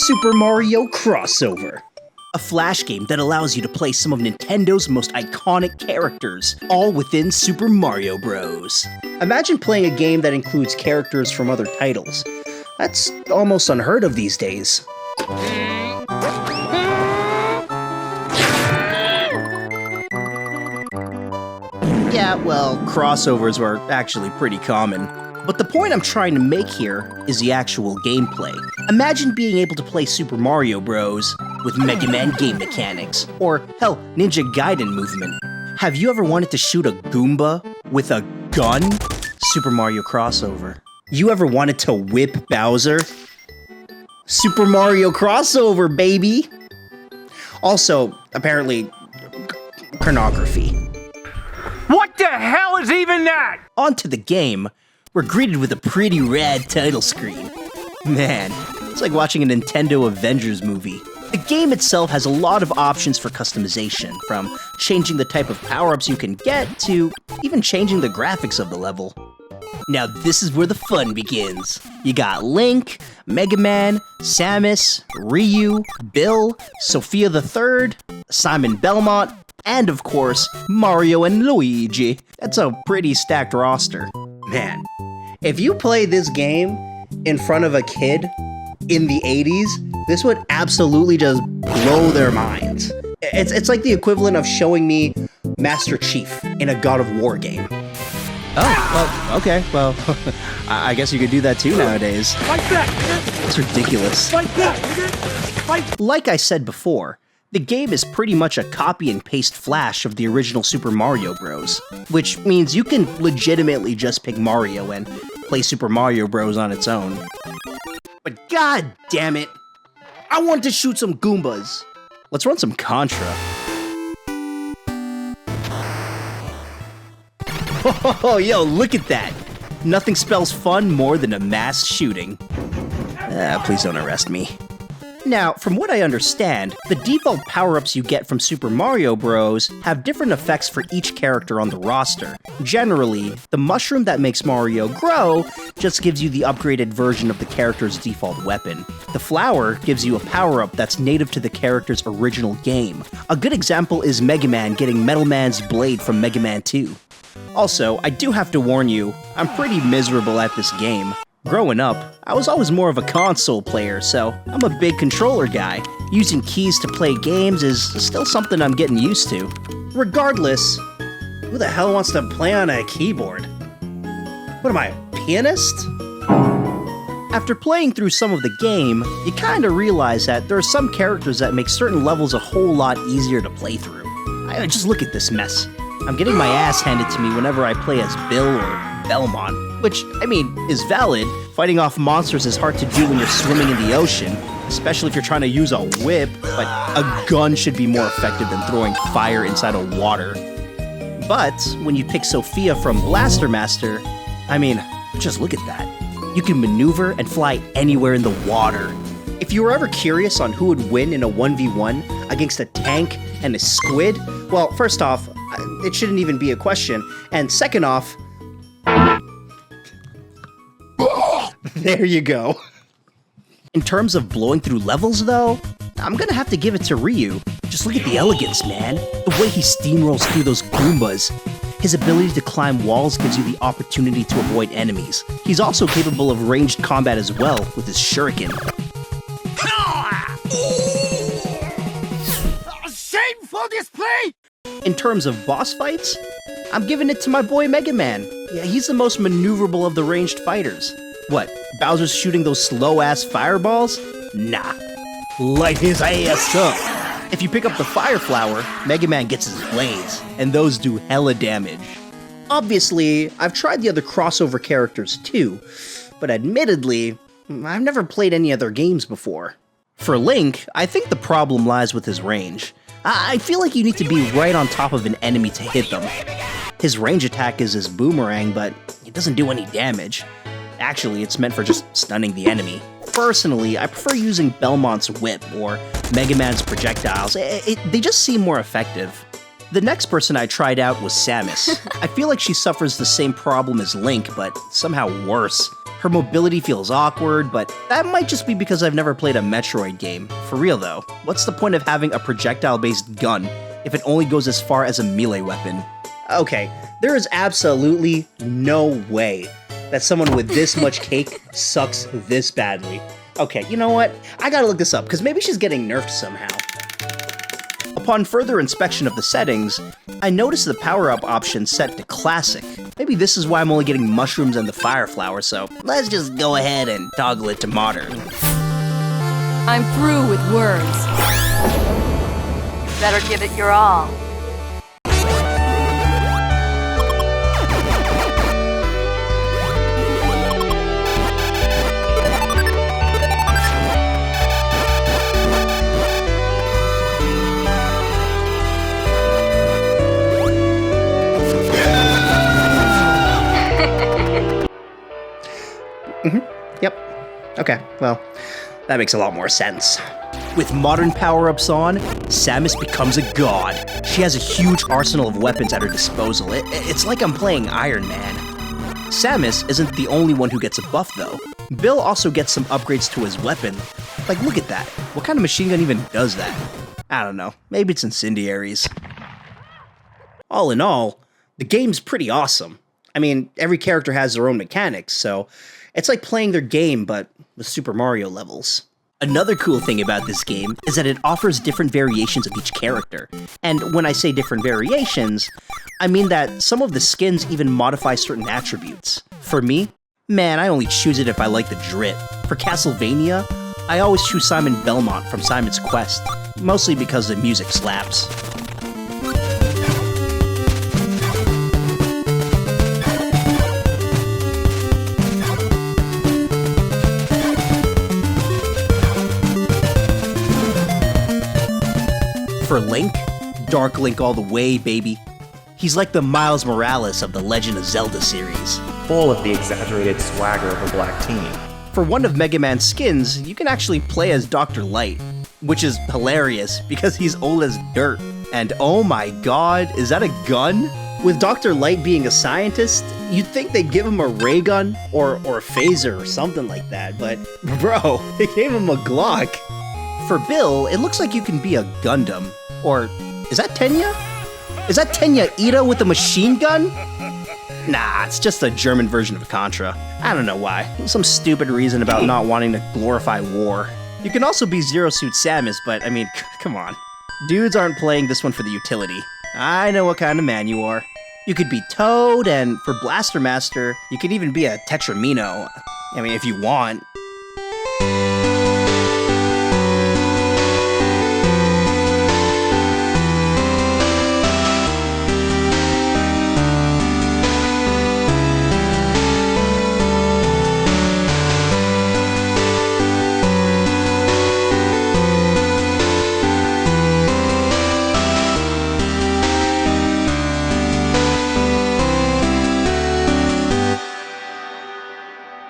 Super Mario Crossover, a flash game that allows you to play some of Nintendo's most iconic characters, all within Super Mario Bros. Imagine playing a game that includes characters from other titles. That's almost unheard of these days. Yeah, well, crossovers were actually pretty common. But the point I'm trying to make here is the actual gameplay. Imagine being able to play Super Mario Bros. With Mega Man game mechanics, or hell, Ninja Gaiden movement. Have you ever wanted to shoot a Goomba with a gun? Super Mario Crossover. You ever wanted to whip Bowser? Super Mario Crossover, baby! Also, apparently, pornography. What the hell is even that? Onto the game, we're greeted with a pretty rad title screen. Man, it's like watching a Nintendo Avengers movie. The game itself has a lot of options for customization, from changing the type of power-ups you can get to even changing the graphics of the level. Now this is where the fun begins. You got Link, Mega Man, Samus, Ryu, Bill, Sophia the Third, Simon Belmont, and of course, Mario and Luigi. That's a pretty stacked roster. Man, if you play this game in front of a kid in the 80s, this would absolutely just blow their minds. It's like the equivalent of showing me Master Chief in a God of War game. Oh, well, okay, well, I guess you could do that too nowadays. Like that! It's ridiculous. Like that! Like I said before, the game is pretty much a copy and paste flash of the original Super Mario Bros., which means you can legitimately just pick Mario and play Super Mario Bros. On its own. But god damn it, I want to shoot some Goombas. Let's run some Contra. Oh, yo, look at that. Nothing spells fun more than a mass shooting. Please don't arrest me. Now, from what I understand, the default power-ups you get from Super Mario Bros. Have different effects for each character on the roster. Generally, the mushroom that makes Mario grow just gives you the upgraded version of the character's default weapon. The flower gives you a power-up that's native to the character's original game. A good example is Mega Man getting Metal Man's blade from Mega Man 2. Also, I do have to warn you, I'm pretty miserable at this game. Growing up, I was always more of a console player, so I'm a big controller guy. Using keys to play games is still something I'm getting used to. Regardless, who the hell wants to play on a keyboard? What am I, a pianist? After playing through some of the game, you kinda realize that there are some characters that make certain levels a whole lot easier to play through. Just look at this mess. I'm getting my ass handed to me whenever I play as Bill or Belmont, which, I mean, is valid. Fighting off monsters is hard to do when you're swimming in the ocean, especially if you're trying to use a whip, but a gun should be more effective than throwing fire inside of water. But when you pick Sophia from Blaster Master, I mean, just look at that. You can maneuver and fly anywhere in the water. If you were ever curious on who would win in a 1v1 against a tank and a squid, well, first off, it shouldn't even be a question, and second off, there you go. In terms of blowing through levels, though, I'm gonna have to give it to Ryu. Just look at the elegance, man. The way he steamrolls through those Goombas. His ability to climb walls gives you the opportunity to avoid enemies. He's also capable of ranged combat as well with his shuriken. Shameful display! In terms of boss fights, I'm giving it to my boy Mega Man. Yeah, he's the most maneuverable of the ranged fighters. What, Bowser's shooting those slow-ass fireballs? Nah. Light his ass up! If you pick up the Fire Flower, Mega Man gets his blades, and those do hella damage. Obviously, I've tried the other crossover characters too, but admittedly, I've never played any other games before. For Link, I think the problem lies with his range. I feel like you need to be right on top of an enemy to hit them. His range attack is his boomerang, but it doesn't do any damage. Actually, it's meant for just stunning the enemy. Personally, I prefer using Belmont's whip or Mega Man's projectiles. They just seem more effective. The next person I tried out was Samus. I feel like she suffers the same problem as Link, but somehow worse. Her mobility feels awkward, but that might just be because I've never played a Metroid game. For real though, what's the point of having a projectile-based gun if it only goes as far as a melee weapon? Okay, there is absolutely no way that someone with this much cake sucks this badly. Okay, you know what? I gotta look this up, because maybe she's getting nerfed somehow. Upon further inspection of the settings, I noticed the power-up option set to classic. Maybe this is why I'm only getting mushrooms and the fire flower, so let's just go ahead and toggle it to modern. I'm through with words. Better give it your all. Yep. Okay, well, that makes a lot more sense. With modern power-ups on, Samus becomes a god. She has a huge arsenal of weapons at her disposal. It's like I'm playing Iron Man. Samus isn't the only one who gets a buff, though. Bill also gets some upgrades to his weapon. Like, look at that. What kind of machine gun even does that? I don't know. Maybe it's incendiaries. All in all, the game's pretty awesome. I mean, every character has their own mechanics, so it's like playing their game, but with Super Mario levels. Another cool thing about this game is that it offers different variations of each character. And when I say different variations, I mean that some of the skins even modify certain attributes. For me, man, I only choose it if I like the drit. For Castlevania, I always choose Simon Belmont from Simon's Quest, mostly because the music slaps. For Link, Dark Link all the way, baby. He's like the Miles Morales of the Legend of Zelda series. Full of the exaggerated swagger of a black teen. For one of Mega Man's skins, you can actually play as Dr. Light, which is hilarious because he's old as dirt. And oh my god, is that a gun? With Dr. Light being a scientist, you'd think they'd give him a ray gun or a phaser or something like that, but bro, they gave him a Glock. For Bill, it looks like you can be a Gundam. Or, is that Tenya? Is that Tenya Ida with a machine gun? Nah, it's just a German version of Contra. I don't know why. Some stupid reason about not wanting to glorify war. You can also be Zero Suit Samus, but I mean, come on. Dudes aren't playing this one for the utility. I know what kind of man you are. You could be Toad, and for Blaster Master, you could even be a Tetramino. I mean, if you want.